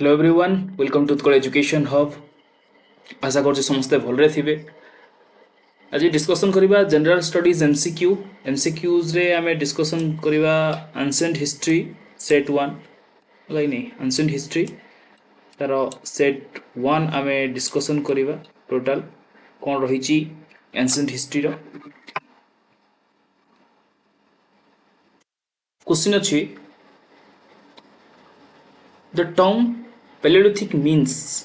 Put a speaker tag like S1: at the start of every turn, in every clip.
S1: Hello everyone, welcome to Utkal education hub. आशा कर समस्ते भलरे थे। आज डिस्कसन करबा जनरल स्टडीज एमसीक्यू। एमसीक्यूज रे आमे डिस्कसन करबा एंशिएंट हिस्ट्री सेट 1 लाइ नहीं एंशिएंट हिस्ट्री तार सेट 1 आमे डिस्कसन करबा टोटल कौन रही एंशिएंट हिस्ट्री रो क्वेश्चन अछि द टर्म पैलियोलिथिक मीन्स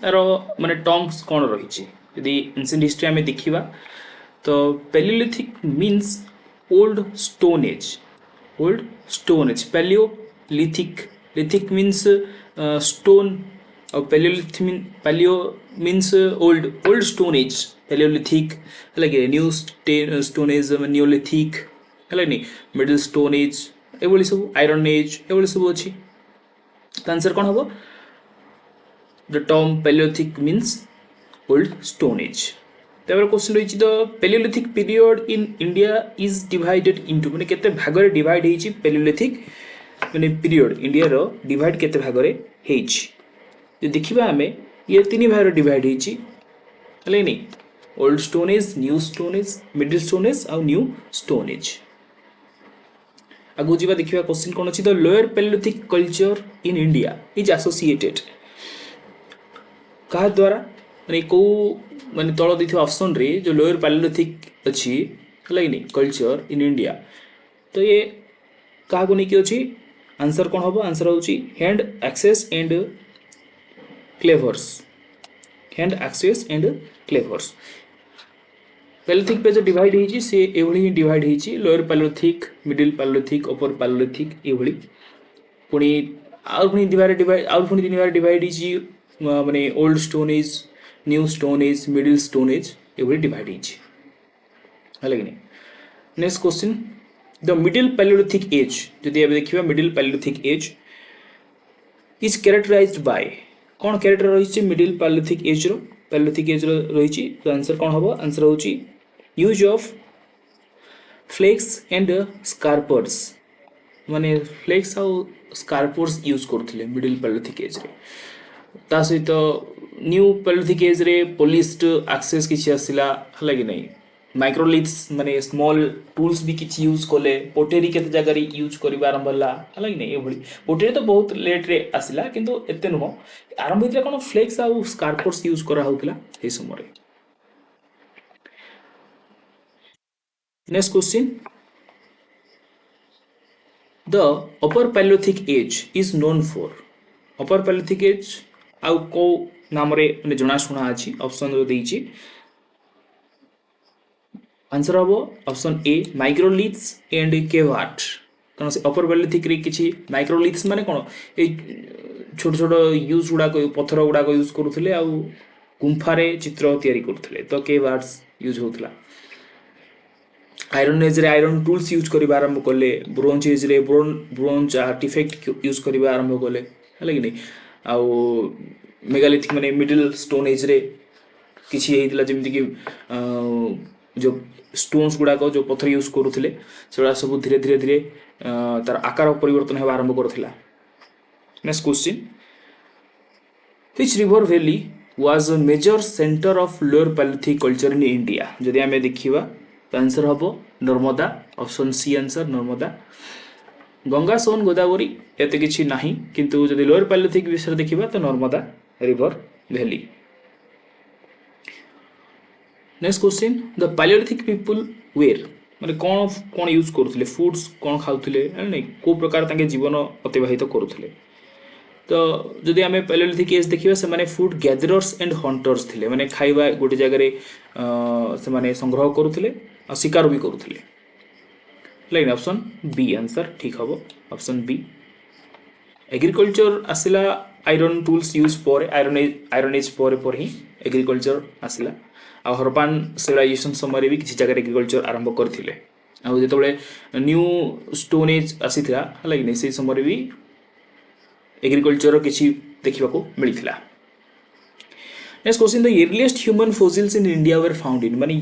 S1: आर माने टर्म्स कौन रही यदि एंशिएंट हिस्ट्री आमे देखिबा तो paleolithic means old stone age paleolithic lithic means stone और paleo means old stone age paleolithic है न्यू स्टोन एज नियोलिथिक है मिडिल स्टोन एज ये सब आयरन एज ये सब अच्छी आंसर कौन हम the term paleolithic means old stone as. तापर क्वेश्चन रही the paleolithic period in India is divided into माने केते भाग रे डिवाइड हेची पैलियोलिथिक माने पीरियड इंडिया रो डिवाइड केते भाग रे हेची जे देखिबा हमें ये तीन भाग रे डिवाइड हेची हले नहीं old stone age new stone age middle stone as और न्यू स्टोन एज। आगु जीवा देखिबा क्वेश्चन कोन अछि the lower paleolithic culture in India is associated कहा द्वारा माने को माने तळ दैथि ऑप्शन रे जो लोअर पैलियोलिथिक अछि हलाइनी कल्चर इन इंडिया तो ये कहा को नेकी अछि आंसर कोन हबो आंसर होछि hand axes and cleavers paleolithic पे जो डिवाइड हेछि से एवली ही डिवाइड हेछि lower paleolithic middle paleolithic upper paleolithic एवली पुनी पुनी डिवाइड हेछि माने old stone age new stone age middle stone age एवरी डिवाइड हेछि है कि नहीं। Next question the middle paleolithic age जदि अब देखिबा middle paleolithic age is characterized by कौन कैरेक्टर रही मिडिल पैलियोलिथिक एज रो रही तो आंसर कौन हम आंसर होछि use of flakes and scrapers माने फ्लेक्स और स्कार्पर्स यूज करथिले मिडिल पैलियोलिथिक एज रे ता सहित न्यू पैलियोलिथिक एज रे पोलिस्ड एक्सेस किछि आसिला हला कि नहीं माइक्रोलिथ्स माने स्मॉल टूल्स भी किछि यूज कोले पोटेरी केते जगह रे यूज करिबा आरंभ हला हला कि नहीं एभली पोटेरी तो बहुत लेट रे आसिला किंतु एते नुह आरंभ होइतला कोन फ्लेक्स आ स्कार्पर्स यूज करा होतला ए समय रे। Next question the upper palaeolithic age is known for upper palaeolithic age आउ को नाम रे माने जणा सुना अछि ऑप्शन जो देछि आंसर हबो option A microliths and cave art कारण से अपर पैलियोलिथिक रे किछि माइक्रोलिथ्स माने कोन ए छोट छोट यूज गुडा को पत्थर गुडा को यूज करूथिले आ गुंफा रे चित्र तयारी करूथिले तो केव आर्ट्स यूज होतला। आयरन एज रे आयरन टूल्स यूज करिबा आरंभ करले ब्रोंज एज रे ब्रोंज आर्टिफैक्ट यूज करिबा आरंभ करले हले कि नहीं आउ मेगालिथिक माने मिडिल स्टोन एज रे किछि हेतिला जेमति कि जो स्टोन्स गुडा को जो पत्थर यूज करूथिले सेडा सब धीरे धीरे धीरे तार आकार परिवर्तन हेबा आरंभ करथिला। Next question which river valley was a major centre of lower paleolithic culture in India जदि हमें देखिबा तो आंसर हबो Narmada option C answer Narmada Ganga Son Godavari एते किछि नाही किंतु जदि लोअर पैलियोलिथिक विषय देखिबा तो Narmada river valley. Next question the Palaeolithic people were माने कौन यूज करूथिले फूड्स कौन खाउथिले नहीं को प्रकार ताके जीवन अतिबाहित करूथिले तो जदि आमे पैलियोलिथिक एज देखिबा से माने फूड गैदरर्स एंड हंटर्स थिले माने खाइबा गोटे जगह रे से माने संग्रह करूथिले आ शिकार भी करूथिले लाइन ऑप्शन बी आंसर ठीक हबो ऑप्शन बी। एग्रीकल्चर आसिला आयरन टूल्स यूज पर आयरन एज पर ही एग्रीकल्चर आसिला आ हर्बान सिविलाइजेशन समय भी किसी जगह एग्रीकल्चर आरंभ करथिले आ जेतबे न्यू स्टोन एज आसीथिला हला कि नै से समय भी एग्रीकल्चर किसी देखिबा को मिलिथिला। Next question the earliest human fossils in India were found in माने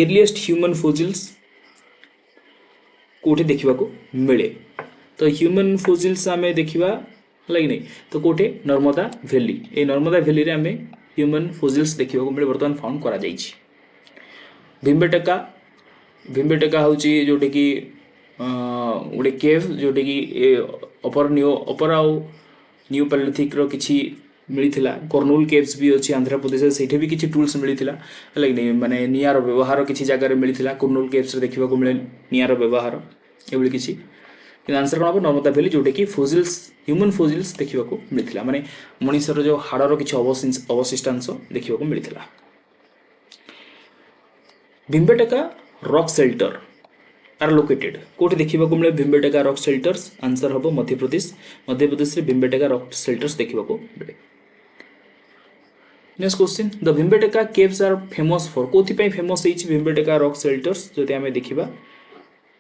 S1: अर्लीस्ट ह्यूमन फॉसिल्स कोठे देखिबा को मिले तो ह्यूमन फॉसिल्स आमे देखिबा है कि नहीं। तो कोठे नर्मदा वैली, ए नर्मदा वैली रे आमे ह्यूमन फोसिल्स देखिबा को मिले वर्तमान फाउंड करा जाइछि। भीमबेटका, भीमबेटका होची जोटे कि गोटे केव जोटे कि अपर आउ न्यू पैलियोलिथिक रो किछि मिलिथिला। कर्नूल केव्स भी अछि आंध्र प्रदेश, सेठे भी किछि टूल्स मिलिथिला, है कि नहीं। माने नियार व्यवहार किछि जगह रे मिलिथिला, कर्नूल केव्स रे देखिबा को मिले नियार व्यवहार एबुली किछि। कि आंसर कोन हो नर्मदा वैली, जोटे कि फोसिल्स ह्यूमन फोसिल्स देखिबा को मिलिथिला, माने मनुष्यर जो हाड़र किछि अवशिष्टांश देखिबा को मिलिथिला। Bhimbetka rock shelter are located कोठी देखिबा को मिले भीमबेटका रॉक शेल्टर्स, आंसर हबो मध्य प्रदेश। मध्य प्रदेश रे भीमबेटका रॉक शेल्टर्स देखिबा को मिले। Next question, the Bhimbetka caves are famous for, कोथि पई फेमस हिच भीमबेटका रॉक शेल्टर्स जति हमें देखिबा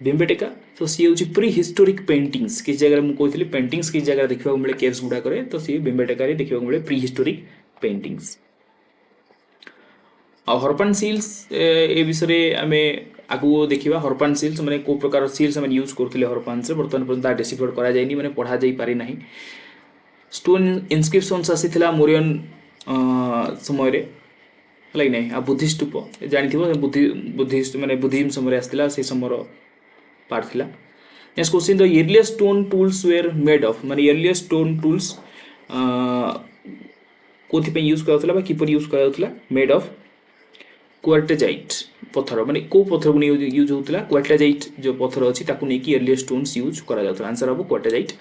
S1: भीमबेटका। तो सी होची प्री हिस्टोरिक पेंटिंग्स, किस जगह मु कहथिली पेंटिंग्स किस जगह देखिबा को मिले केव्स गुडा करे, तो सी भीमबेटका रे देखिबा को मिले प्री हिस्टोरिक पेंटिंग्स। आ हरप्पन सील्स ए विषय आमे आगु देखिबा। हरप्पन सील्स माने को प्रकार सील्स हम यूज करथिले हरप्पन से, वर्तमान पर्यंत डिसिफर करा जायनी, माने पढ़ा जाई पारि नाही। स्टोन इनस्क्रिप्शंस आसीथिला मोरियन समय रे, लाइक नहीं। आ बुद्धिस्ट स्तूप जानिथिबो, बुद्धिस्ट माने बुद्धिज्म समय आसीथिला, से समर पार्ट थिला। Next question, the earliest stone tools were made of, माने अर्लीस्ट स्टोन टूल्स कोथि पे यूज कराउथला बा किपर यूज कराउथला, मेड ऑफ क्वार्टेजाइट पत्थर, माने को पत्थर को यूज होउतला, क्वार्टेजाइट जो पत्थर अछि ताकू नै कि अर्लीस्ट स्टोन्स यूज करा जाउतला, आंसर हबो quartzite.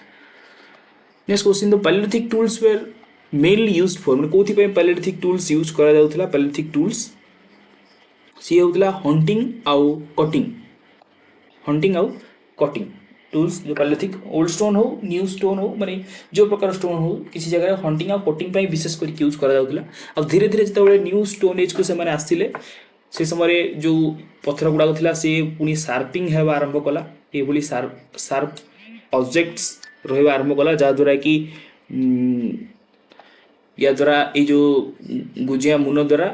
S1: Next question, the paleolithic tools were mainly used for, माने कोथि पे पैलियोलिथिक टूल्स यूज करा जाउतला। पैलियोलिथिक टूल्स सी होउतला हंटिंग आउ कटिंग, हंटिंग आउ कटिंग टूल्स जो पैलियोलिथिक ओल्ड स्टोन हो न्यू स्टोन हो, माने जो प्रकार स्टोन हो किसी जगह हंटिंग आउ कटिंग पई विशेष कर यूज करा जाउतला। अब धीरे धीरे जतबे न्यू स्टोन एज को से माने आसिले, से समय जो पत्थर गुड़ा थिला से पुनी शार्पिंग हेबा आरंभ कला, ए बोली शार्प ऑब्जेक्ट्स रहबा आरंभ कला, जा द्वारा कि या द्वारा ए जो गुजिया मुन द्वारा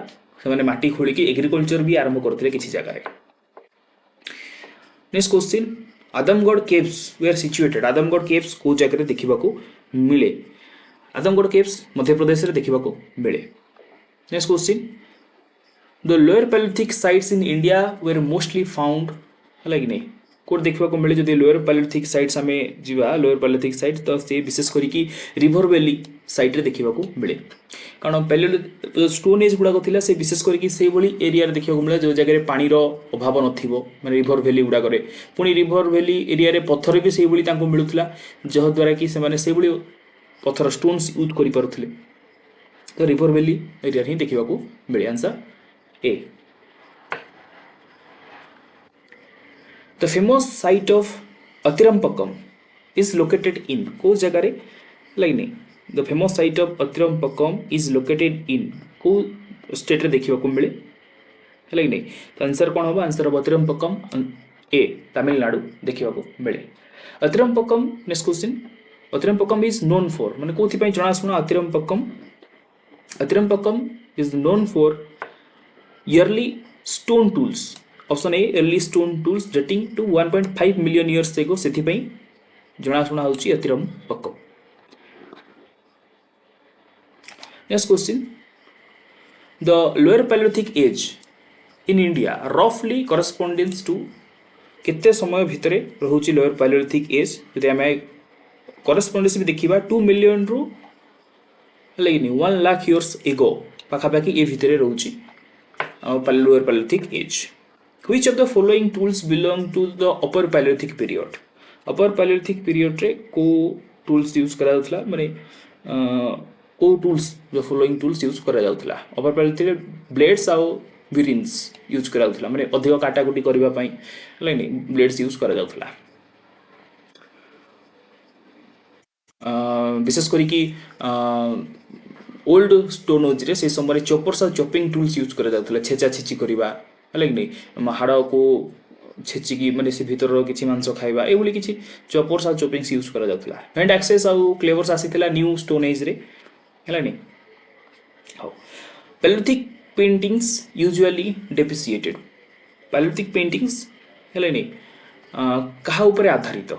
S1: से माने माटी खोली कि एग्रीकल्चर भी आरंभ करथिले किछि जगह रे। Next question, Adamgarh caves were situated, Adamgarh caves को जगह रे देखिबा को मिले। आदमगढ़ केव्स मध्य प्रदेश रे देखिबा को मिले। Next question, the lower palaeolithic sites in India were mostly found, है कि नहीं। कोड देखा को मिले जदि लोअर पैलियोलिथिक साइट्स आम जा, लोअर पैलियोलिथिक साइट तो से विशेष करिकी रिवर वैली साइट रे देखा को मिले, कारण पैलियोलिथिक स्टोन एज गुड़ाक थिला से विशेष करिकी से भली एरिया रे देखा को मिले जो जगह पानी रो अभाव नथिबो, माने रिवर वैली गुड़ाक रे। पुणी रिवर वैली एरिया रे पत्थर भी से भली तांको मिलुतला, जह द्वारा कि से माने से भली पत्थर स्टोन्स यूज करि परथले। तो रिवर वैली एरिया ही देखा को मिले, answer A. The famous site of Atirampakkam is located in, को जगह रे लाइक नहीं। The famous site of Atirampakkam is located in, को स्टेट रे देखिबा को मिले, लाइक नहीं। तो आंसर कौन होबा, आंसर होबा अतिरम्पक्कम, ए तमिलनाडु देखिबा को मिले। Attirampakkam, next question, Attirampakkam is known for, माने कोथि पई जणा सुना Attirampakkam. Attirampakkam is known for yearly stone tools, option A early stone tools dating to 1.5 million years ago, सेथि पई जणा सुना होची Attirampakkam. Next question, the lower paleolithic age in India roughly corresponds to, केते समय भितरे रहउची लोअर पैलियोलिथिक एज, जदि हमें correspondence भी देखिबा 2 मिलियन रु लेकिन 1 लाख इयर्स एगो पाखा पाखी ए भितरे रहउची lower Paleolithic age. Which of the following tools belong to the upper Paleolithic period? Upper Paleolithic period रे को tools यूज करा जाउथला, माने को tools जो following tools यूज करा जाउथला। upper Paleolithic रे ब्लेड्स आउ विरिन्स यूज करा जाउथला, माने अधिक काटाकुटी करबा पई लाइक ब्लेड्स यूज करा जाउथला। विशेष करी कि ओल्ड स्टोन एज रे से समय चॉपर्स और चॉपिंग टूल्स यूज करा जाउथला, छेचा छेची करबा, है कि नहीं। हाड़ को छेची की माने से भीतर किछि मांस खाइबा, ए बोली किछि चॉपर्स और चॉपिंग्स यूज करा जाउथला। हैंड एक्सेस और क्लेवर्स आसीथिला न्यू स्टोन एज रे, है नहीं। How Palaeolithic paintings usually depreciated, Palaeolithic paintings है नहीं कहा ऊपर आधारित,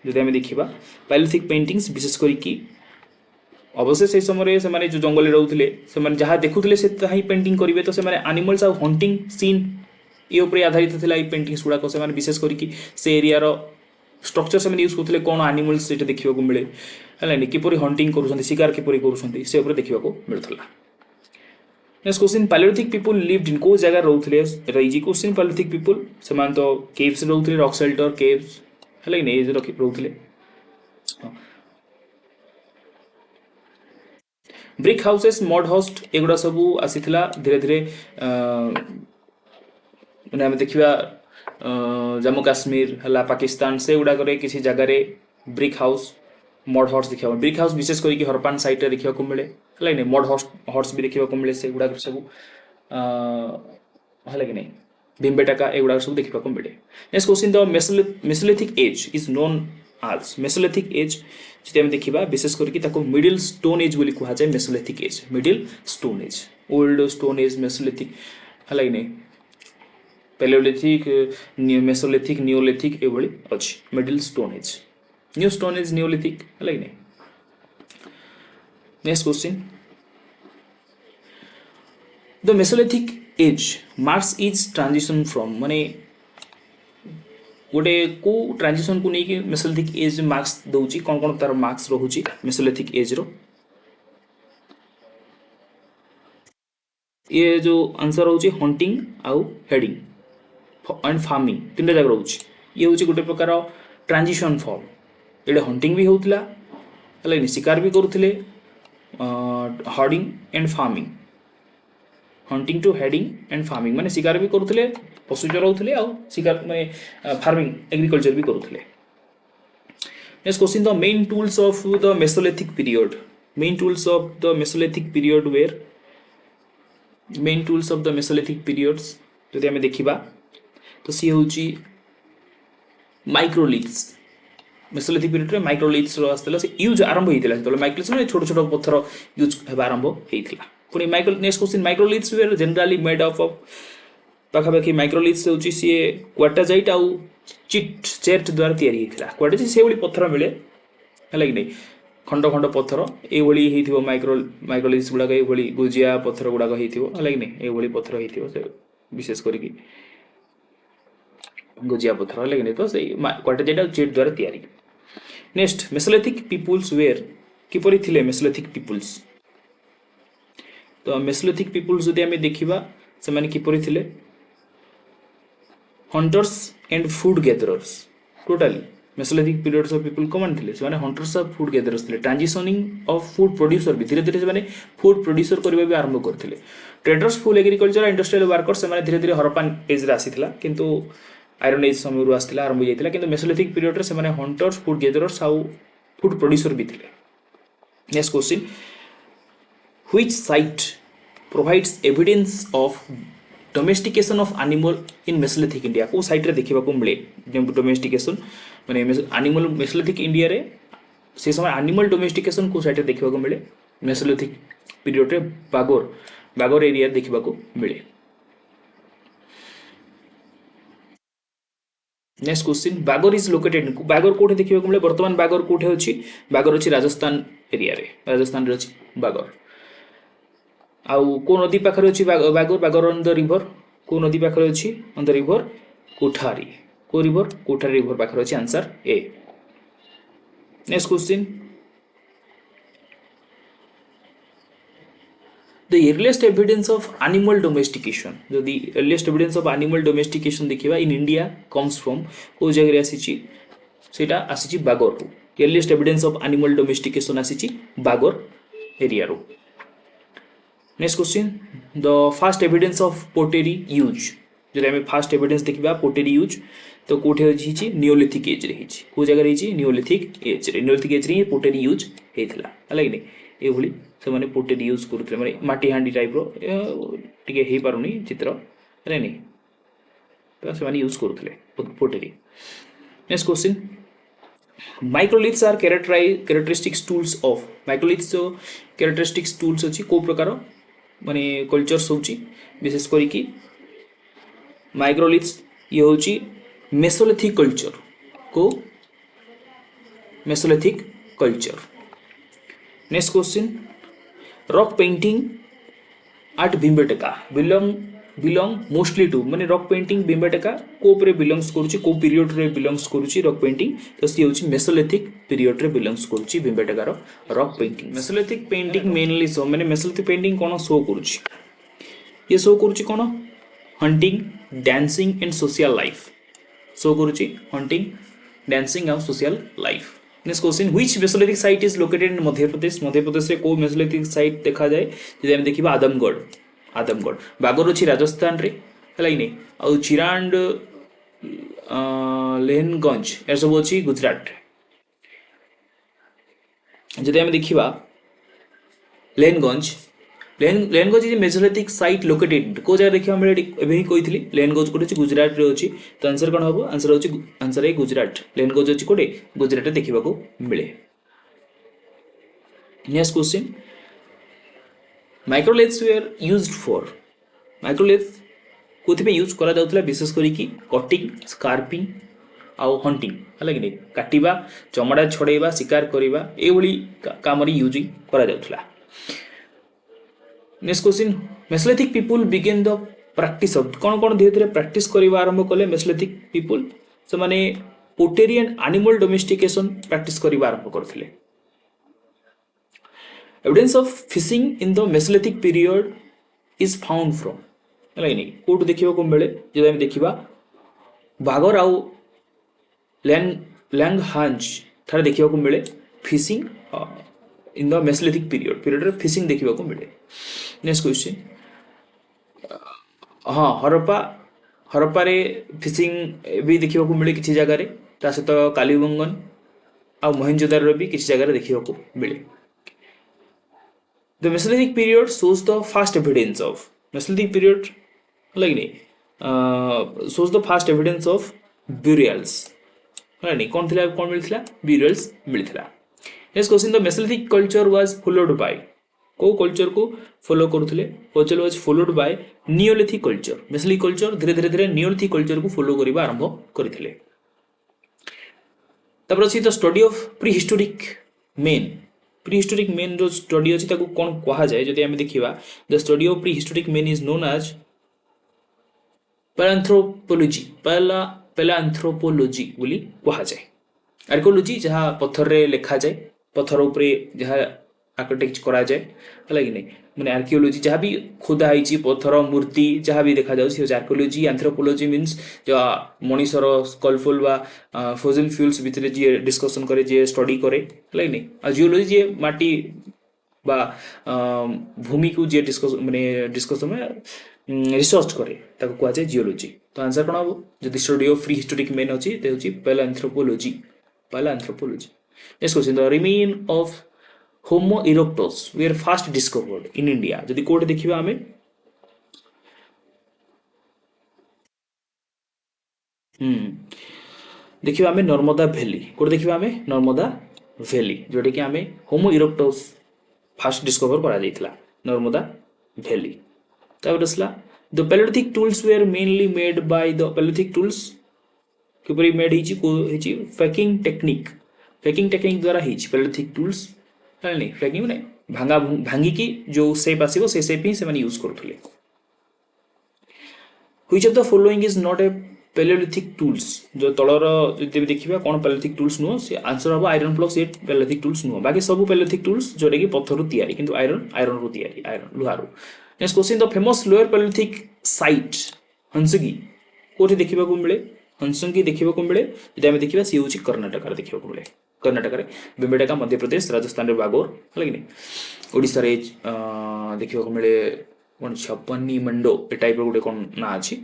S1: जदि हमें देखिबा पैलियोलिथिक पेंटिंग्स विशेष करी कि अवश्य से समय से जो जंगल रोते से जहाँ देखुले से ही पेंटिंग करेंगे तो से एनिमल्स आ हंटिंग सीन ये उपर आधारित था ये पेंटिंग्स गुड़ाक से विशेष करके से एरियार स्ट्रक्चर से यूज करते कौन एनिमल्स से देखा मिले है किपर हंटिंग कर शिकार किपर कर देखा मिलूला। Next question paleolithic people lived in को जगह रोते रही क्वेश्चन पैलियोलिथिक पीपल से तो केव्स रोते रॉक शेल्टर केव्स है नहीं रोते ब्रिक हाउसेस मड हस्ट एगुड़ा सब आसीला धीरे धीरे मैंने आम देखा जम्मू काश्मीर है पाकिस्तान से गुड़ाक किसी जगार ब्रिक हाउस मड हर्स देखा ब्रिक हाउस विशेष करके हरपान साइट देखा मिले है नहीं मड हर्स भी देखा मिले से गुड़ाक सब है कि नहीं भीमबेटाका एगुड़ा सब देखा मिले। Next question the mesolithic age is known as mesolithic age जी देखा विशेष करके मिडिल स्टोन एज बोली कहुए mesolithic age middle stone age old stone age mesolithic है कि नहीं पैलियोलिथिक मेसोलिथिक नियोलिथिक ये अच्छी middle stone age new stone age neolithic है कि नहीं। Next question the mesolithic age marks is transition from माने गोटे को ट्रांजिशन को लेकिन मेसोलिथिक एज मार्क्स दौची कौन कौन तार मार्क्स रोचे मेसोलिथिक एज रो ये जो आंसर रोचे हंटिंग आउ हेडिंग एंड फार्मिंग तीन जगह रोचे ये हूँ गोटे प्रकार ट्रांजिशन फॉर्म ये हंटिंग भी होता है शिकार भी करुले herding and farming hunting to herding and farming माने शिकार भी करुले पशु चराउले आ शिकार माने फार्मिंग एग्रीकल्चर भी करुले। Next question the main tools of the mesolithic period main tools of the mesolithic period were main tools of the mesolithic periods जदि आम देखा तो सी हूँ माइक्रोलिथ्स मेसोलिथिक पीरियड में माइक्रोलिथ्स आसाला से यूज आरंभ होता है माइक्रोलिथ्स में छोट छोट पत्थर यूज होगा आरंभ होता पुणी micro next question microliths were generally made of पाखापाखि माइक्रोलिथ्स हूँ सी क्वाटाजाइट आउ चिट चेट द्वारा तैयारी होता क्वाटाजाइट से पत्थर मिले है कि नहीं खंड खंड पत्थर ये माइक्रोलिथ्स गुड़ाक ये गुजिया पत्थर गुड़ाक है कि नहीं ये पत्थर हो विशेष करके गुजिया पत्थर है कि नहीं तो क्वाटाजाइट आउ चिट द्वारा तैयारी। नेक्स्ट मेसोलिथिक पीपुल्स वेयर किपरि थिले मेसोलिथिक पीपुल्स तो मेसोलिथिक पीपुल्स जदि आम देखा से माने किपरि थिले hunters and food gatherers totally Mesolithic periods of people कौन थे से हंटर्स ऑफ फूड गैदरर्स थे ट्रांजिशनिंग ऑफ फूड प्रोड्यूसर भी धीरे धीरे से फूड प्रोड्यूसर करने भी आरंभ करते traders full agriculture industrial workers से धीरे धीरे हरपान एज आसीला किंतु आयरन एज समय आसाला आरंभ होता है कि मेसोलिथिक पीरियड से हंटर्स फूड गैदरर्स आउ फूड प्रोड्यूसर भी थे। Next question which site provides evidence of domestication of animal in Mesolithic India को साइट रे देखा मिले डोमेस्टिकेशन माने एनिमल मेसोलिथिक इंडिया रे से समय एनिमल डोमेस्टिकेशन को साइट रे देखा मिले मेसोलिथिक पीरियड रे बागोर एरिया देखा मिले। Next question Bagor is located Bagor कोठे देखा मिले वर्तमान बागोर कोठे अच्छी बागोर अच्छी राजस्थान एरिया रे राजस्थान रे अच्छी बागोर आउ को नदी पाखरे अच्छी Bagor Bagor on the river को नदी पाखरे अच्छी ऑन द रिवर कोठारी को रिवर कोठारी रिवर पाखरे अच्छी answer A. Next question the earliest evidence of animal domestication जदि earliest evidence of animal domestication देखा इन इंडिया कम्स फ्रॉम को जगह आसी सेटा आसी Bagor earliest evidence of animal domestication आसी बागोर एरिया रो। Next question the first evidence of pottery use जब आम फास्ट एविडेंस देखा पोटेरी यूज तो कौटे रही नियोलिथिक एज रही कौ जगह रही नियोलिथिक एज रे पोटेरी यूज होता है कि नहीं ये से पोटेरी यूज करुले माने माटी हांडी टाइप रे हो पारुनी चित्र है नहीं तो से यूज करुले pottery. Next question microliths are characteristics tools of microliths जो कैरेक्टरिस्टिक्स टूल्स अच्छी को प्रकार माने कल्चर्स होची विशेष करके माइक्रोलिथ्स ये होची मेसोलिथिक कल्चर को mesolithic culture next question rock painting at Bhimbetka belong mostly to माने रॉक पेंटिंग भीमबेटका को ऊपर बिलोंग्स करूची को पीरियड रे बिलोंग्स करूची रॉक पेंटिंग तो सी होची मेसोलिथिक पीरियड रे बिलोंग्स करूची भीमबेटका रो rock painting mesolithic painting mainly सो माने मेसोलिथिक पेंटिंग कोन शो करूची ये शो करूची कोन hunting dancing and social life show करूची hunting dancing and social life next question which mesolithic site is located in Madhya Pradesh रे को मेसोलिथिक साइट देखा जाए जदि हम देखिबा आदमगढ़ बागर अच्छी राजस्थान रे है नहीं आउ चिरांड लेहनगंज यार सब अच्छी गुजरात जदि हम देखिबा लेहनगंज इज मेसोलिथिक साइट लोकेटेड को जगह देखिबा मिले एबे ही कहितली लेहनगंज कोटे अछि गुजरात रे अछि तो आंसर कोन हबो आंसर है गुजरात लेहनगंज अछि कोटे गुजरात रे देखिबा को मिले next question microliths were used for microlith कोथिबे यूज करा जाउतला विशेष करी कि कटिंग स्कार्पिंग आउ हंटिंग हला कि काटिबा चमड़ा छड़ेबा शिकार करिबा ए भली काम रे यूज करा जाउतला next question mesolithic people begin the practice of कौन धीरे धीरे प्रैक्टिस करबा आरंभ कले मेसोलिथिक पीपल से माने पोटेरियन एनिमल डोमेस्टिकेशन प्रैक्टिस करबा आरंभ करथिले evidence of fishing in the mesolithic period is found from है कोट देखा को मिले जब हम देखा बागर आउ लैंग हांज ठार देखा को मिले fishing in the mesolithic period रे फिशिंग देखा को मिले नेक्स्ट क्वेश्चन हाँ हरप्पा रे फिशिंग भी देखा को मिले किसी जगह ता सहित कालीबंगन आ मोहनजोदारो भी किसी जगह देखा को मिले The Mesolithic period shows the first evidence of Mesolithic period like shows the first evidence of burials कौन थिला कौन मिलथिला burials मिलथिला next question the Mesolithic culture was followed by को कल्चर को फॉलो करथिले culture was followed by Neolithic culture Mesolithic culture धीरे धीरे Neolithic culture को follow करिबा आरंभ करथिले तपर अछि the study of prehistoric man जो स्टडी अछि ताको कोन कहा जाय जदि हम देखिबा the study of prehistoric man is known as paleoanthropology बोली कहा जाय आर्कियोलॉजी जहाँ पत्थर रे लिखा जाए पत्थर ऊपर जहाँ आर्किटेक्ट करा जाए है कि नहीं माने आर्कियोलॉजी जहाँ भी खोदा होती पत्थर मूर्ति जहाँ भी देखा जाए आर्कियोलॉजी एंथ्रोपोलॉजी मीन्स जो मनीषर स्कलफुल बा फॉसिल फ्यूल्स भितर जी डिस्कशन करे जी स्टडी करे है कि नहीं आ जियोलॉजी जी माटी बा भूमि को जी डिस्कशन में रिसर्च करे ताको कहा जाए जियोलॉजी तो आंसर कौन हम जब study of prehistoric man अच्छी तो हूँ paleoanthropology next question the remains of Homo erectus were first discovered in India जदि कोड देखिबा हमें देखिबा हमें नर्मदा वैली कोड देखिबा हमें नर्मदा वैली जोटे कि हमें होमो इरेक्टस फास्ट डिस्कवर करा जाइतला नर्मदा वैली तब दसला the paleolithic tools were mainly made by the paleolithic tools किपरि मेड हिची को हिची फैकिंग टेक्निक द्वारा हिची पैलियोलिथिक टूल्स नहीं फ्लैगिंग नहीं भांगी की जो शेप आसीबो से शेप ही से माने यूज करथले which of the following is not a paleolithic tools जो तळर जदि देखिबा कोन पैलियोलिथिक टूल्स नो से आंसर हबो iron plus at paleolithic tools नो बाकी सब पैलियोलिथिक टूल्स जोडे की पत्थर रु तयारी किंतु आयरन रु तयारी आयरन लुहारु next question the famous lower paleolithic site Hunsgi कोठी देखिबा को मिले हंसंगी देखिबा को मिले जदि हम देखिबा सी होची कर्नाटक रे देखिबा को मिले कर्नाटक रे बेम्बेटका मध्य प्रदेश राजस्थान रे बागोर है कि नहीं ओडिसा रे देखिबा को मिले कोन छप्पनी मंडो ए टाइप रो गुटे कोन ना अछि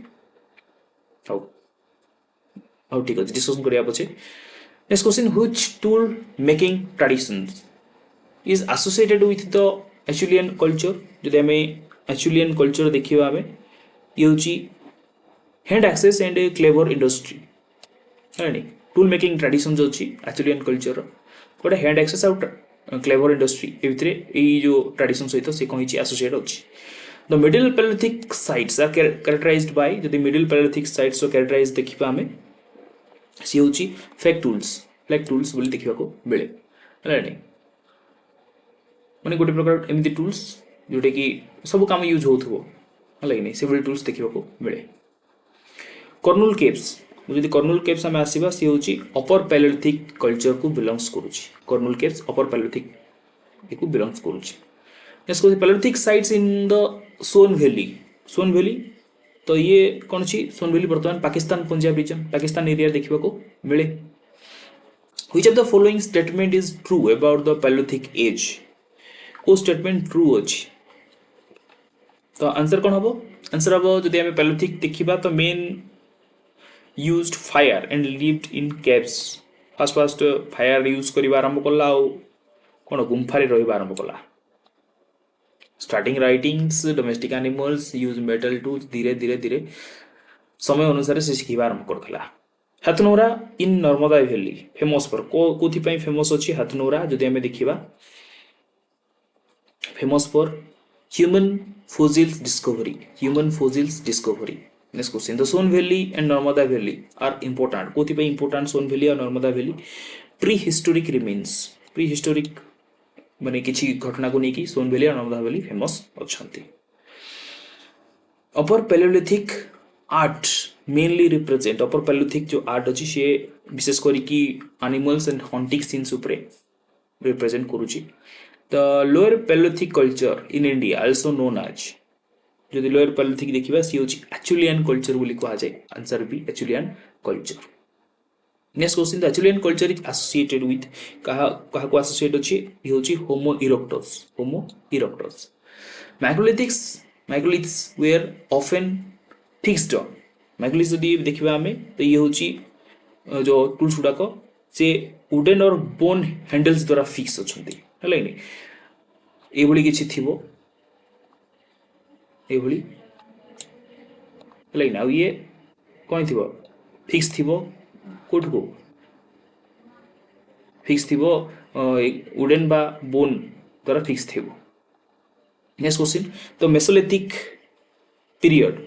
S1: हाउ ठीक अछि डिस्कशन करिया पछे next question which tool making traditions is associated with the Acheulian culture जदि हमें एचुलियन कल्चर देखिबा हमें ये होची hand axes and cleaver industry है नहीं टूल मेकिंग ट्रेडिशन जो अच्छी एचुलियन कल्चर गोटे हैंड एक्सेस आउट क्लेवर इंडस्ट्री ए भितर ये जो ट्रेडिशन सहित से कौन एसोसिएट अच्छी the middle paleolithic sites are characterized by जदि मिडिल पैलियोलिथिक साइट्स को कैरेक्टराइज देखिबा हमें सी होची फ्लैग टूल्स बोली देखिबा को मिले है नहीं माने गोटे प्रकार एमती टूल्स जोटा कि सब काम यूज होथबो हला कि नहीं से भली टूल्स देखिबा को मिले। कर्नूल केव्स जदि कर्नूल केव्स आम आसवा सी हूँ अपर पैलियोलिथिक कल्चर को बिलंग्स करुच्ची। कर्नूल केव्स अपर पैलियोलिथिक को बिलंग्स करुच्ची। Next question paleolithic sites in the Son valley. Son valley तो ये कौन सी सोन वैली वर्तमान पाकिस्तान पंजाब रीजन पाकिस्तान एरिया देखा को मिले। Which of the following statement is true about the paleolithic age. को स्टेटमेंट ट्रू अच्छी तो आंसर कौन हम आंसर हम जदि आम पैलियोलिथिक देखा तो men used fire and lived in caves fast fast fire use करवा आरंभ कला कौन गुंफारे रहा आरंभ कला। Starting writings domestic animals use metal tools धीरे धीरे धीरे समय अनुसार से शिखा आरंभ करला। Hathnora in Narmada valley famous for कोथि फेमस अच्छी हाथनौरा जदि आम देखा famous for human fossils discovery human fossils discovery. Next question the Son valley and Narmada valley are important कोथि important Son valley और Narmada valley pre historic remains pre historic माने किसी घटना को लेकिन सोन वैली और नर्मदा वैली फेमस अच्छा। Upper paleolithic art mainly represent upper paleolithic जो art अच्छी सी विशेष करके एनिमल्स एंड हंटिंग सीन्स उपरे रिप्रेजेंट करुच्ची। The lower paleolithic culture in India also known as जदि लोअर पैलियोलिथिक देखा सी हूँ एचुलियन कल्चर बोली कहुए आंसर भी Acheulian culture. Next question the Acheulian culture is associated with क्या एसोसिएट अच्छी ये हूँ Homo erectus Homo erectus. Microliths were often fixed microliths जदि देखा आम तो ये हूँ जो टूल्स गुड़ाक से वुडन और बोन हैंडल्स द्वारा फिक्स अच्छा है ये किसी थी ये कौन थी फिक्स थी कौट को फिक्स थी वुडन बा बोन द्वारा फिक्स थी। Next question the mesolithic period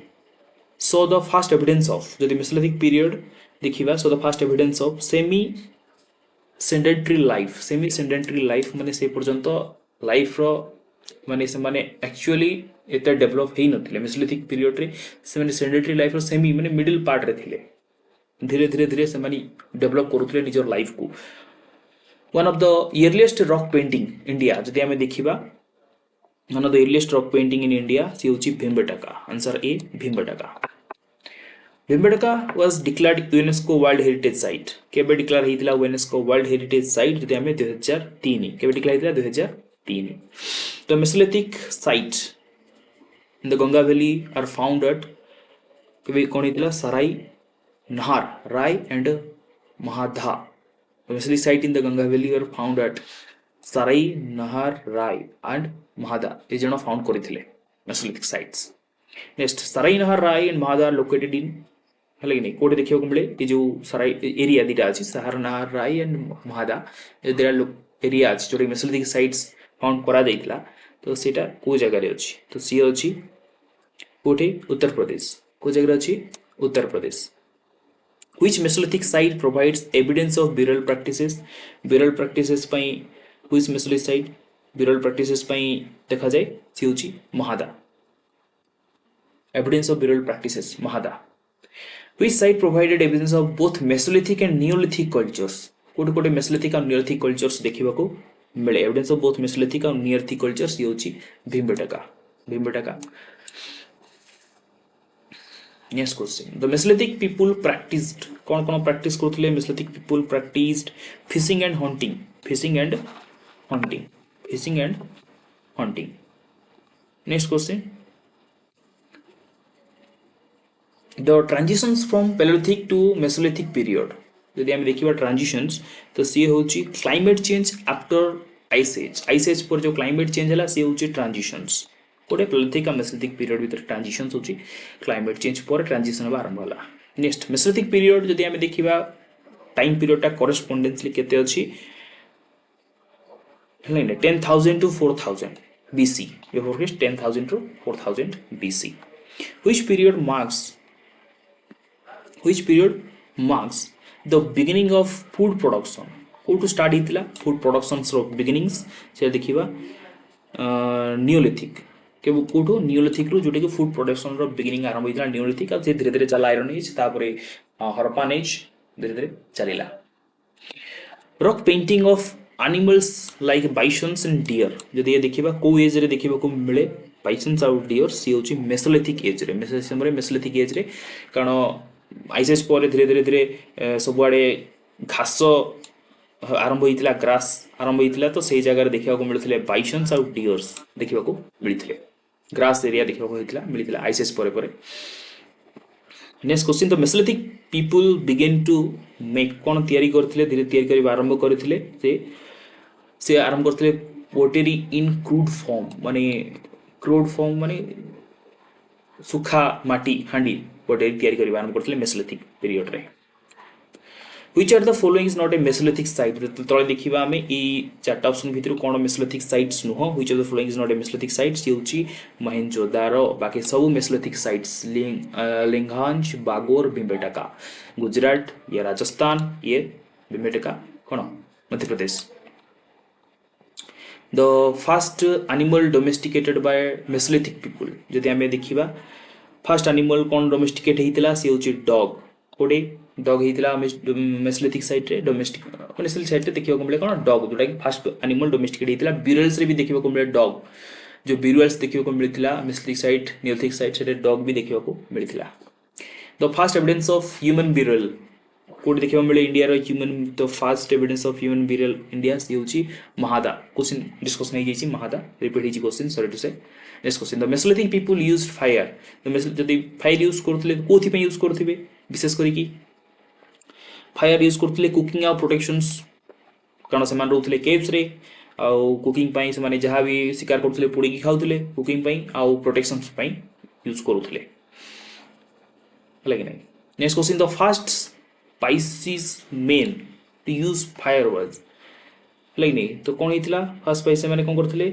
S1: so the first evidence of जदि मेसोलिथिक पीरियड देखा so the first evidence of semi sedentary life माने से पर्यंत लाइफ रो माने से माने एक्चुअली एते डेवलप हे नथिले मेसोलिथिक पीरियड रे से माने सेडेंटरी लाइफ रो सेमी माने मिडिल पार्ट रे थिले धीरे धीरे धीरे से माने डेवलप करूथिले निजर लाइफ को। One of the earliest rock painting India जदि आमे देखिबा one of the earliest rock painting in India सी होची भीमबेटका आंसर ए Bhimbetka. Bhimbetka was declared UNESCO world heritage site केबे डिक्लेयर हेतिला यूनेस्को वर्ल्ड हेरिटेज साइट जदि आमे 2003 केबे डिक्लेयर हेतिला 2003। तो mesolithic site in the Ganga valley are found at केबे कोन हेतिला Sarai Nahar Rai and Mahadaha. The Mesolithic site in the Ganga Valley were found at Sarai, Nahar, Rai and Mahada. ये जनो found करिथिले Mesolithic sites. Next, Sarai, Nahar, Rai and Mahada are located in हले नहीं कोटे देखियो कुमले ये जो सराई एरिया दिटा अछि सहर नहर राय एंड महादा देयर एरिया अछि जोटे Mesolithic sites फाउंड करा दैतिला तो सेटा को जगह रे अछि तो सी अछि कोटे उत्तर प्रदेश को जगह अछि Uttar Pradesh. Which Mesolithic site provides evidence of burial practices? Burial practices pi which Mesolithic site burial practices पाई देखा जाए सी होची महादा। Evidence of burial practices महादा। Which site provided evidence of both Mesolithic and Neolithic cultures? कोटे कोटे Mesolithic और Neolithic cultures देखिबा को मिले evidence of both Mesolithic और Neolithic cultures ये होची Bhimbetka Bhimbetka. Next question. The Mesolithic people practiced कौन कौन practice करते हैं? Mesolithic people practiced fishing and hunting. Fishing and hunting. Fishing and hunting. Next question. The transitions from Paleolithic to Mesolithic period. यदि हम देखिए transitions तो सी होची climate change after ice age. Ice age पर जो climate change है सी होची transitions. कोटे Paleolithic और Mesolithic period भीतर ट्रांजिशंस होची क्लाइमेट चेंज पर ट्रांजिशन आरंभ होला। नेक्स्ट Mesolithic पीरियड जदि आमे देखिबा टाइम पीरियड टा कॉरेस्पोंडेंसली केते अछि हले 10000 to 4000 BC ये forecast 10000 to 4000 BC। which period marks the beginning of food production? How to start इतला food production रो beginnings से देखिबा नियोलिथिक के कोठो नियोलिथिक रु जोटा कि फूड प्रोडक्शन रो बिगिनिंग आरंभ होइतला नियोलिथिक आ धीरे धीरे चला आयरन एज तापरे हरप्पन एज धीरे धीरे चलीला rock painting of animals like bisons and deer जदि ये देखिबा को एज रे देखिबा को मिले बाइसन्स और डियर सी होची मेसोलिथिक एज रे मेसोलिथिक एज रे कारण आइसेस पर धीरे धीरे धीरे सबुआडे घास आरंभ होइतिला ग्रास आरंभ होइतिला तो सेही जगह रे देखिबा को मिलथिले बाइसन्स और डियर्स देखिबा को मिलथिले ग्रास एरिया देखिबा को होइतिला मिलथिला आइसेस परे परे next question the mesolithic people began to make कोन तयारी करथिले धीरे तयारी करि आरंभ करथिले से आरंभ करथिले पोटरी इन क्रूड फॉर्म माने सुखा माटी हांडी पोटरी तयारी करि आरंभ करथिले मेसोलिथिक पीरियड रे Which are the following is not a Mesolithic site? तले देखिबा हमें ई चारटा ऑप्शन भितर कोन Mesolithic sites नुह which of the following is not a Mesolithic site से होची मोहेंजोदारो बाकी सब Mesolithic sites लिंगांश बागोर भीमबेटका गुजरात या राजस्थान ये भीमबेटका कोन Madhya Pradesh The first animal domesticated by Mesolithic people जदि हमें देखिबा फर्स्ट एनिमल कोन डोमेस्टिकेट हेतिला से होची डॉग कोडे डॉग हेतिला मेसोलिथिक साइट रे डोमेस्टिक मेसोलिथिक साइट रे देखिबा को मिले कोन डॉग जोटा कि फर्स्ट एनिमल डोमेस्टिकेट हेतिला बिरल्स रे भी देखिबा को मिले डॉग जो बिरल्स देखिबा को मिलतिला मेसोलिथिक साइट नियोलिथिक साइट से डॉग भी देखिबा को मिलतिला the first evidence of human burial कोड देखिबा मिले इंडिया रो human the first evidence of human burial India से होची महादा क्वेश्चन डिस्कशन हे जेची महादा रिपीट हेची question sorry to say next question the mesolithic people used fire the मेसल जदि फायर यूज करथले कोथि पे यूज करथिबे विशेष करी की फायर यूज करथिले कुकिंग आ प्रोटेक्शंस कारण से मान रहउथले केव्स रे आ कुकिंग पई से माने जहां भी शिकार करथले पुडी की खाउथले कुकिंग पई आ प्रोटेक्शंस पई यूज करूथले लेकिन next question the first species men to use fire was लेकिन तो कोन हितला फर्स्ट स्पाइसी माने कोन करथले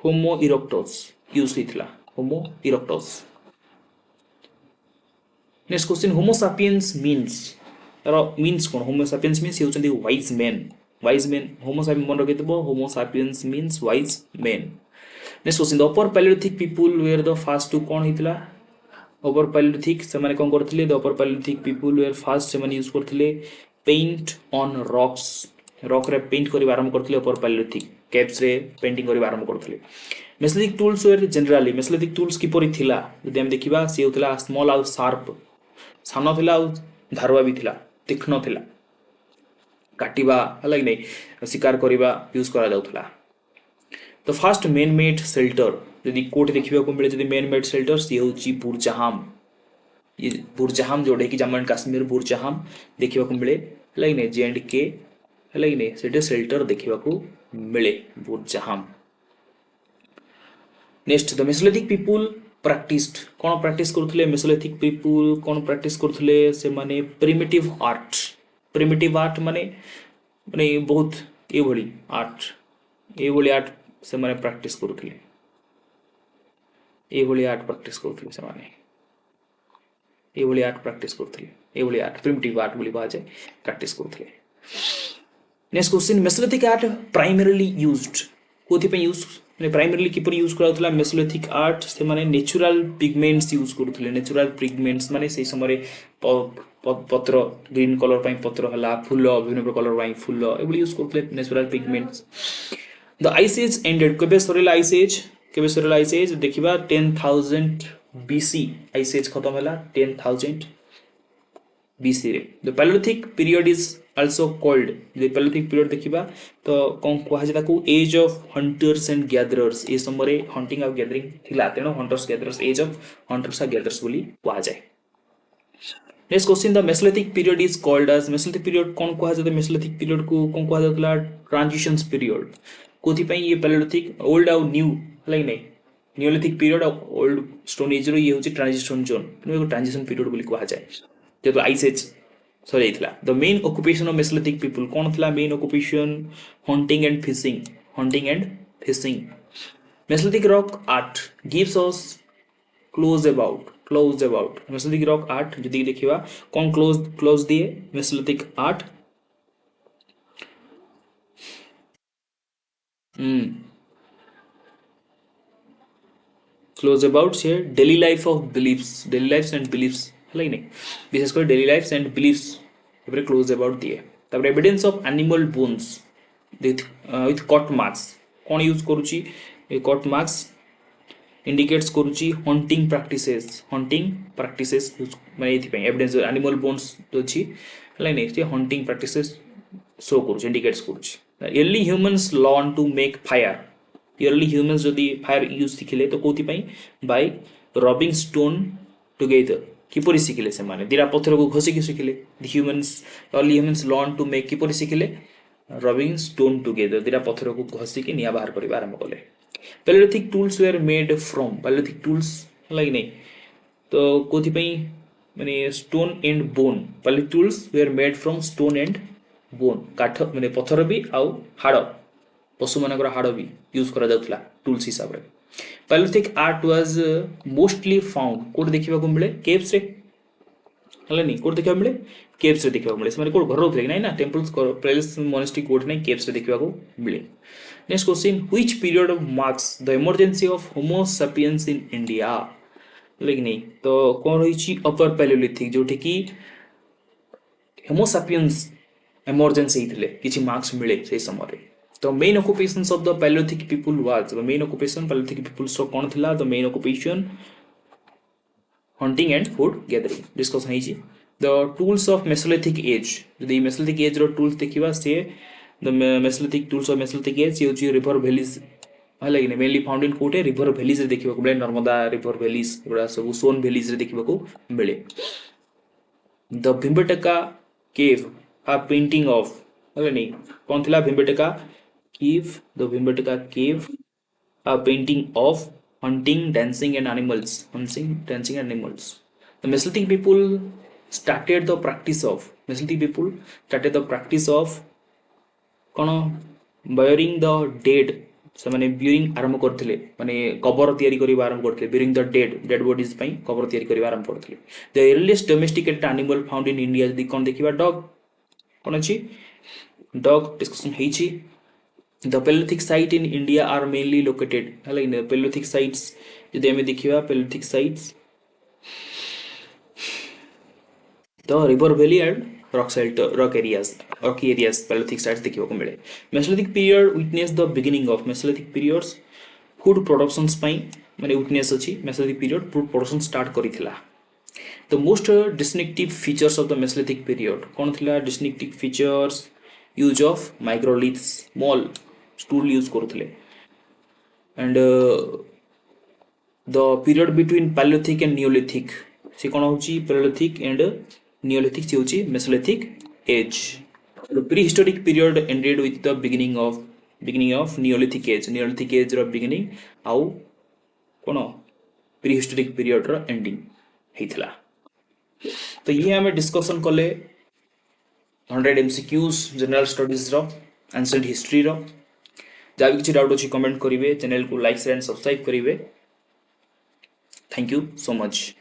S1: होमो इरेक्टस यूज हितला Homo erectus next question Homo sapiens means कोन होमो सापियंस मीन्स ये होचंदी वाइज मैन होमो सापियंस मन रखितबो Homo sapiens means wise man next question the upper Palaeolithic people were the first to कोन हितला upper paleolithic से माने कोन करथिले the upper Palaeolithic people were first से माने यूज करथिले पेंट ऑन रॉक रे पेंट करि आरंभ करथिले अपर पैलियोलिथिक कैप्स रे पेंटिंग करि आरंभ करथिले mesolithic tools were generally mesolithic tools की परि थिला जदि हम देखिबा से होतला स्मॉल आउ शार्प सानो थिला आउ धारवा भी थिला तीक्ष्ण थिला काटिबा हला कि नै शिकार करिबा यूज करा जाउथला the first man made shelter यदि कोट देखिबा को मिले यदि मैन मेड शेल्टर से होची बुरजाहाम ये बुरजाहाम जोडे कि जम्मू एंड कश्मीर बुरजाहाम देखिबा को मिले हला कि नै जे&के हला कि नै सेटे शेल्टर देखिबा को मिले Burzahom next the mesolithic people practised कौन प्रैक्टिस करथले मेसोलिथिक पीपल कौन प्रैक्टिस करथले से माने प्रिमिटिव आर्ट माने बहुत ए भली आर्ट से माने प्रैक्टिस करथले ए भली आर्ट प्रैक्टिस करथले से माने ए भली आर्ट प्रैक्टिस करथले ए भली आर्ट प्रिमिटिव आर्ट बोली बाजे प्रैक्टिस करथले next question mesolithic art primarily used कोथि पे यूज ने प्राइमरीली किपर यूज कराउतला मेसोलिथिक आर्ट से माने नेचुरल पिगमेंट्स यूज करथले नेचुरल पिगमेंट्स माने से समय पत्र ग्रीन कलर पई पत्र हला फूल विभिन्न प्रकार कलर पई फूल एबली यूज करथले natural pigments the ice age ended केबे सरेला आइस एज देखिबा 10000 बीसी आइस एज खत्म हला 10000 बीसी रे the paleolithic period is also called जे पैलियोलिथिक पीरियड देखिबा तो कोन कोहा जे ताकू age of hunters and gatherers ए समय हंटिंग और गैदरिंग थिला तेनो hunters gatherers age of hunters and gatherers बोली कोहा जाय next question the mesolithic period is called age mesolithic period कोन कोहा जाय मेसोलिथिक पीरियड को कोन कोहा जातला ट्रांजिशंस पीरियड कोथि पई ये पैलियोलिथिक ओल्ड और न्यू हलै नै नियोलिथिक पीरियड और ओल्ड स्टोन एज रो ये होची transition zone no transition period बोली कोहा जाय जब आइस एज सॉरी थिला the main occupation of mesolithic people कोन थिला main occupation hunting and fishing mesolithic rock art gives us clues about mesolithic rock art जदि देखिबा कोन क्लोज दिए मेसोलिथिक आर्ट क्लोज अबाउट से daily life of beliefs, daily lifes and beliefs है नहीं, विशेषकर daily lifes and beliefs clues about दिए। तापर evidence of animal bones with cut marks कौन यूज करुच्ची, कट मार्क्स इंडिकेट्स करुच्ची हंटिंग प्रैक्टिसेस, हंटिंग प्रैक्टिसेस माने एविडेंस एनिमल बोन्स जो अच्छी है नहीं हंटिंग प्रैक्टिसेस शो करुच्ची, इंडिकेट्स करुच्ची। Early humans learn to make fire, early humans जदि फायर यूज शिखिले तो कौथि बाय रबिंग स्टोन टुगेदर, किपरि शिखिले से माने दिरा पत्थर को घोषिकी शिखिले। Humans early humans learn to make किपरि शिखिले रबिंग स्टोन टुगेदर, दिरा पत्थर को घोषिकी निया बाहर करबा आरंभ कले। Paleolithic tools were made from, paleolithic tools like नहीं तो कौथि माने stone and bone, paleolithic tools were made from stone and bone, काठ माने पत्थर भी आउ हाड़, पशु मानकर हाड़ भी यूज करा जाउथला टूल्स हिसाब रे। Palaeolithic art was mostly found code देखिबा को मिले केव्स रे, हला नहीं कोड देखिबा मिले केव्स रे देखिबा को मिले, से कोड घर रहउथले नहीं ना, टेंपल्स पैलेस मोनास्ट्री कोड नहीं केव्स रे देखिबा को मिले। Next question, which period of marks the emergency of Homo sapiens in India, लेकिन नहीं तो कौन रही अपर पैलियोलिथिक जोठी की होमो सैपियंस इमर्जेंसी हितले किछि मार्क्स मिले से समय रे। तो main occupations of the Palaeolithic people was, the main occupation paleolithic peoples रो कोन थिला, the main occupation hunting and food gathering discussion है। The tools of mesolithic age, यदि मेसोलिथिक एज रो टूल्स देखिबा से the mesolithic tools of mesolithic age ये river valleys है लगे मेनली फाउंड इन कोटे रिवर वैलीज रे देखिबा को मिले, नर्मदा रिवर वैलीज एबा सब सोन वैलीज रे देखिबा को मिले। The Bhimbetka cave a painting of है नहीं कौन थिला Bhimbetka cave, the Bhimbetka cave a painting of hunting, dancing and animals, hunting, dancing and animals. The Mesolithic people started the practice of, Mesolithic people started the practice of कौन burying the dead, से माने burying आरंभ करथिले, माने cover तयारी करिबा आरंभ करथिले, burying the dead bodies पई कबर तयारी करिबा आरंभ करथिले। The earliest domesticated animal found in India जदि कोन देखिबा डॉग कोन अछि डॉग डिस्कशन हेछि। The Paleolithic site in India are mainly located, like the Paleolithic sites यदि हमें देखिबा Paleolithic sites the river valley and rock shelter, rocky areas Paleolithic sites देखिबा को मिले। Mesolithic period witness the beginning of Mesolithic periods food productions पई माने witness अछि Mesolithic period food production start करिथिला। The most distinctive features of the Mesolithic period कोन थिला distinctive features, use of microliths, small tool use करुले, and the period between paleolithic and neolithic से कौन होची paleolithic and neolithic से होची mesolithic age. The prehistoric period ended with the beginning of neolithic age, neolithic age रो beginning आउ कौन prehistoric period रो एंडिंग हेथिला। तो ये हमें डिस्कशन कले 100 एमसीक्यूज जनरल स्टडीज रो एंशिएंट हिस्ट्री रो। जहाँ भी किसी डाउट अच्छी कमेंट करेंगे, चैनल को लाइक शेयर एंड सब्सक्राइब करेंगे। Thank you so much.